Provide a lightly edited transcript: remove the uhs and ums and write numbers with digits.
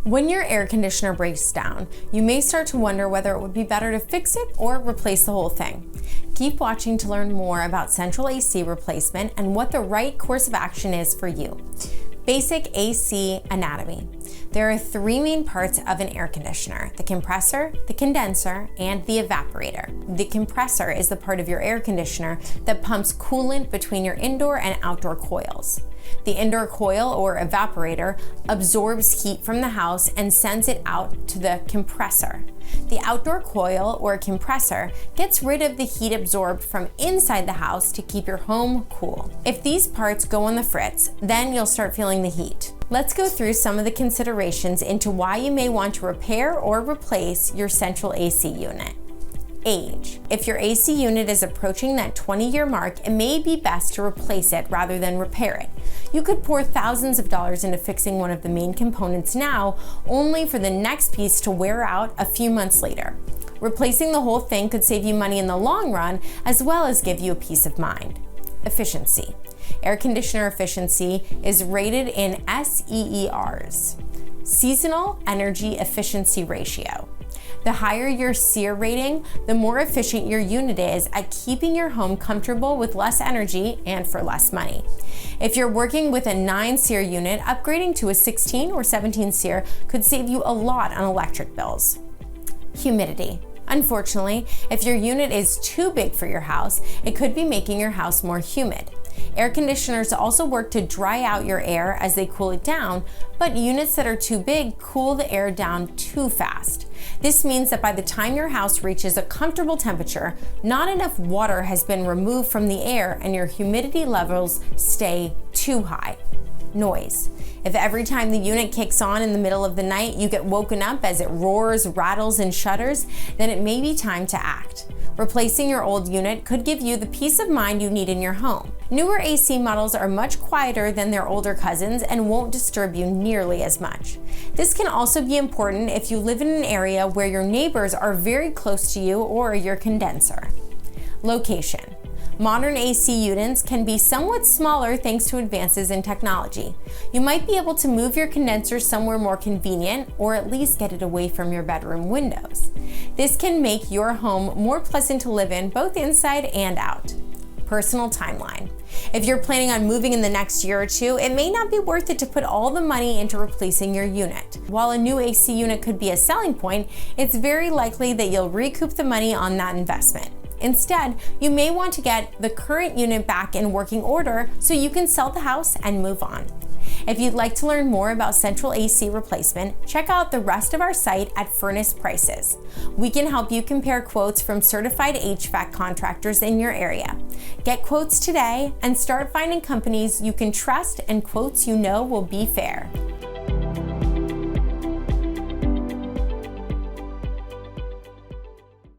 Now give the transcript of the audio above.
When your air conditioner breaks down, you may start to wonder whether it would be better to fix it or replace the whole thing. Keep watching to learn more about central AC replacement and what the right course of action is for you. Basic AC anatomy. There are three main parts of an air conditioner: the compressor, the condenser, and the evaporator. The compressor is the part of your air conditioner that pumps coolant between your indoor and outdoor coils. The indoor coil or evaporator absorbs heat from the house and sends it out to the compressor. The outdoor coil or compressor gets rid of the heat absorbed from inside the house to keep your home cool. If these parts go on the fritz, then you'll start feeling the heat. Let's go through some of the considerations into why you may want to repair or replace your central AC unit. Age. If your AC unit is approaching that 20-year mark, it may be best to replace it rather than repair it. You could pour thousands of dollars into fixing one of the main components now, only for the next piece to wear out a few months later. Replacing the whole thing could save you money in the long run, as well as give you a peace of mind. Efficiency. Air conditioner efficiency is rated in SEERs, Seasonal Energy Efficiency Ratio. The higher your SEER rating, the more efficient your unit is at keeping your home comfortable with less energy and for less money. If you're working with a 9 SEER unit, upgrading to a 16 or 17 SEER could save you a lot on electric bills. Humidity. Unfortunately, if your unit is too big for your house, it could be making your house more humid. Air conditioners also work to dry out your air as they cool it down, but units that are too big cool the air down too fast. This means that by the time your house reaches a comfortable temperature, not enough water has been removed from the air and your humidity levels stay too high. Noise. If every time the unit kicks on in the middle of the night you get woken up as it roars, rattles, and shudders, then it may be time to act. Replacing your old unit could give you the peace of mind you need in your home. Newer AC models are much quieter than their older cousins and won't disturb you nearly as much. This can also be important if you live in an area where your neighbors are very close to you or your condenser. Location. Modern AC units can be somewhat smaller thanks to advances in technology. You might be able to move your condenser somewhere more convenient, or at least get it away from your bedroom windows. This can make your home more pleasant to live in, both inside and out. Personal timeline. If you're planning on moving in the next year or two, it may not be worth it to put all the money into replacing your unit. While a new AC unit could be a selling point, it's very likely that you'll recoup the money on that investment. Instead, you may want to get the current unit back in working order so you can sell the house and move on. If you'd like to learn more about central AC replacement, check out the rest of our site at Furnace Prices. We can help you compare quotes from certified HVAC contractors in your area. Get quotes today and start finding companies you can trust and quotes you know will be fair.